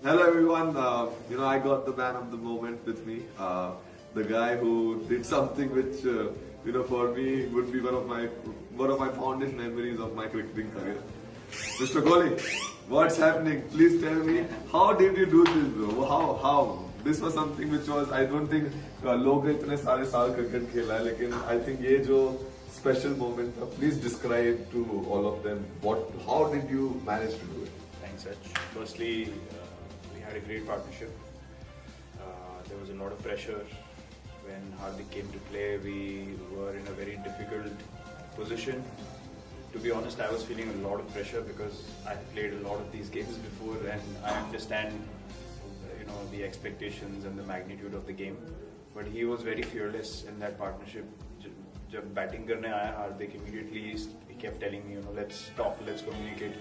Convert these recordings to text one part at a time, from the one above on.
Hello everyone. I got the man of the moment with me. The guy who did something which, for me would be one of my fondest memories of my cricketing career. Mr. Kohli, what's happening? Please tell me, how did you do this, bro? How? This was something which was, I don't think लोग इतने सारे साल cricket खेला है, लेकिन I think ये जो special moment था, please describe to all of them how did you manage to do it? Thanks, Sach. Firstly, we had a great partnership. There was a lot of pressure. When Hardik came to play, we were in a very difficult position. To be honest, I was feeling a lot of pressure because I played a lot of these games before and I understand the expectations and the magnitude of the game. But he was very fearless in that partnership. Jab batting karne aaya Hardik, immediately he kept telling me, let's talk, let's communicate,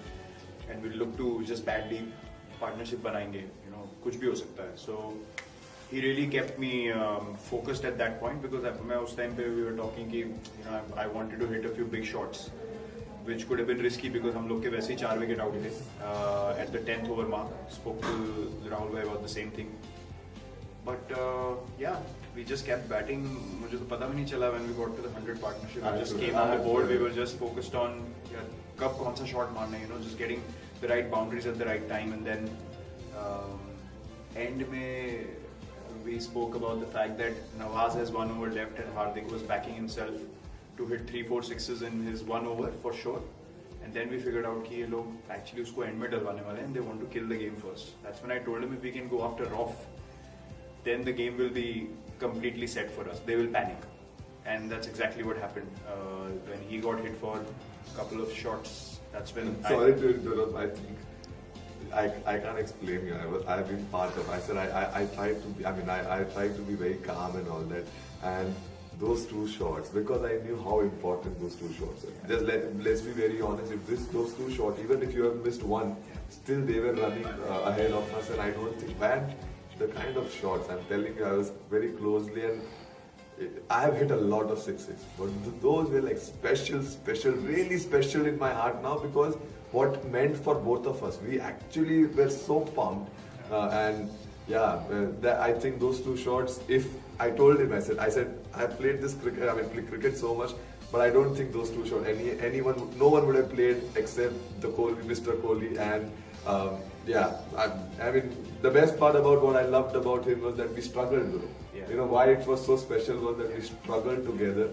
and we'll look to just bat deep, partnership banayenge, kuch bhi ho sakta hai. So he really kept me focused at that point because us time we were talking ki, I wanted to hit a few big shots, which could have been risky because हम लोग के वैसे ही 4 wicket out थे. At the 10th over mark, spoke to Rahul bhai about the same thing. But we just kept batting. मुझे तो पता भी नहीं चला when we got to the 100 partnership. We just came on the board. We were just focused on कब कौन सा shot मारना है, just getting the right boundaries at the right time. And then end में we spoke about the fact that Nawaz has 1 over left and Hardik was backing himself to hit 3-4 sixes in his 1 over for sure. And then we figured out कि ये लोग actually उसको end में डलवाने वाले हैं and they want to kill the game first. That's when I told him if we can go after off, then the game will be completely set for us. They will panic. And that's exactly what happened. When he got hit for a couple of shots, that's when Sorry to interrupt, I think I can't explain here. I've been part of. I said I tried to be. I tried to be very calm and all that. And those 2 shots, because I knew how important those 2 shots are. Just let's be very honest. If those 2 shots, even if you have missed one, still they were running ahead of us. And I don't think the kind of shots, I'm telling you, I was very closely and I have hit a lot of sixes, but those were like special, really special in my heart now because what meant for both of us. We actually were so pumped and I think those 2 shots, if I told him, I said, I played this cricket so much, but I don't think those 2 shots, no one would have played except Mr. Kohli and the best part about what I loved about him was that we struggled with it. Why it was so special was that we struggled together.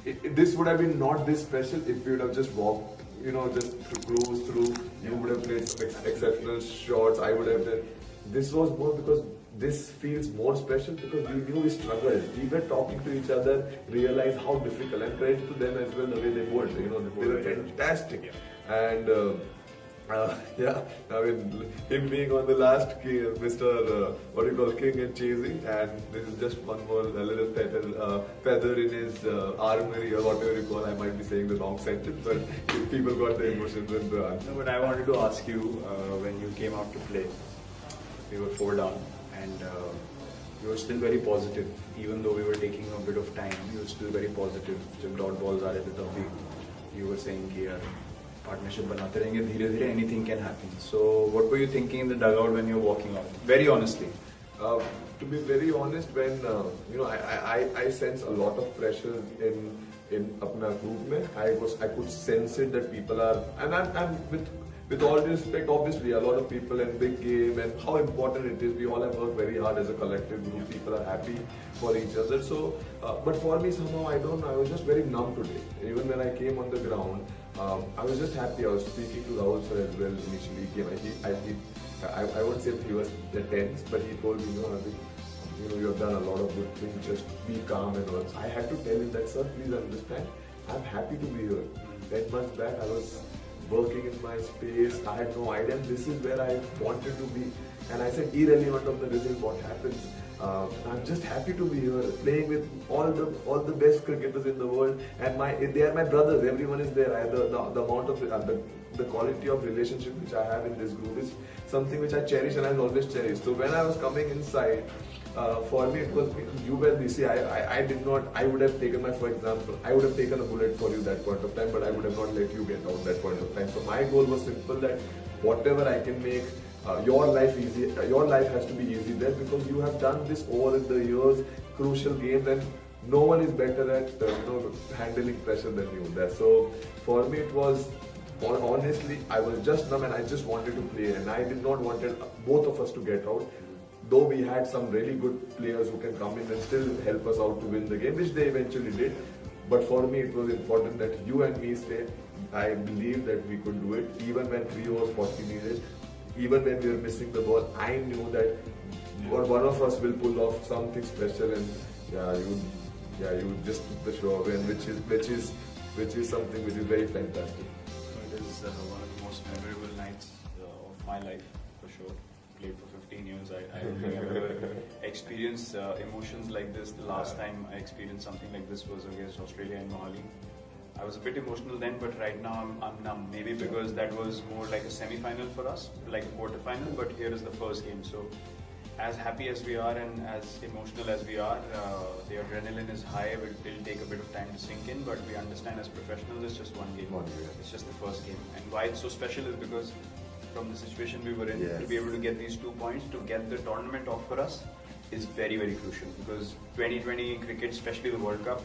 This would have been not this special if we would have just walked, just to cruise through. You would have played some exceptional shots. I would have done. This was more because this feels more special because we knew we struggled. We were talking to each other, realized how difficult, and credit to them as well the way they bowled. They were fantastic. And him being on the last Mr. King and chasing, and this is just one more little feather in his armory or whatever you call. I might be saying the wrong sentence, but people got the emotions and the answer. No, but I wanted to ask you, when you came out to play, we were 4 down, and you were still very positive, even though we were taking a bit of time. You were still very positive. जब dot balls आ रहे थे तब भी you were saying कि यार partnership बनाते रहेंगे धीरे-धीरे, anything can happen. So what were you thinking in the dugout when you were walking out? Very honestly. To be very honest, when I sense a lot of pressure in अपना group में, I could sense it that people are, and I'm with all due respect, obviously a lot of people and big game and how important it is. We all have worked very hard as a collective group. People are happy for each other. So, but for me somehow I was just very numb today. Even when I came on the ground, I was just happy. I was speaking to Rahul sir as well initially. I won't say he was the tense, but he told me, you have done a lot of good things. Just be calm and all. I had to tell him that, sir, please understand. I'm happy to be here. 10 months back, I was working in my space. I had no idea. This is where I wanted to be. And I said, irrelevant of the result, what happens. I'm just happy to be here, playing with all the best cricketers in the world, and they are my brothers. Everyone is there. The amount of the quality of relationship which I have in this group is something which I cherish and I've always cherished. So when I was coming inside, for me it was, you were busy. I did not. I would have taken for example, I would have taken a bullet for you that point of time, but I would have not let you get out that point of time. So my goal was simple, that whatever I can make your life easy. Your life has to be easy there because you have done this over the years, crucial games, and no one is better at handling pressure than you there. So for me it was, honestly, I was just numb and I just wanted to play, and I did not wanted both of us to get out. Though we had some really good players who can come in and still help us out to win the game, which they eventually did. But for me it was important that you and me stay. I believe that we could do it even when 3 overs 40 needed. Even when we were missing the ball, I knew that one of us will pull off something special, and you just took the show away, and which is something which is very fantastic. It is one of the most memorable nights of my life, for sure. Played for 15 years. I don't think I've ever experienced emotions like this. The last time I experienced something like this was against Australia in Mohali. I was a bit emotional then, but right now I'm numb. Maybe because that was more like a semi-final for us, like a quarter-final, but here is the first game. So as happy as we are and as emotional as we are, the adrenaline is high. It will take a bit of time to sink in, but we understand as professionals it's just one game. It's just the first game. And why it's so special is because from the situation we were in, to be able to get these 2 points, to get the tournament off for us is very, very crucial. Because 2020 cricket, especially the World Cup,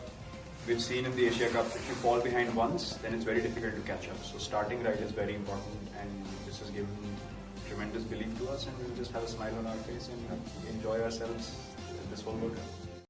we've seen in the Asia Cup, if you fall behind once, then it's very difficult to catch up. So starting right is very important, and this has given tremendous belief to us, and we'll just have a smile on our face and enjoy ourselves in this whole World Cup.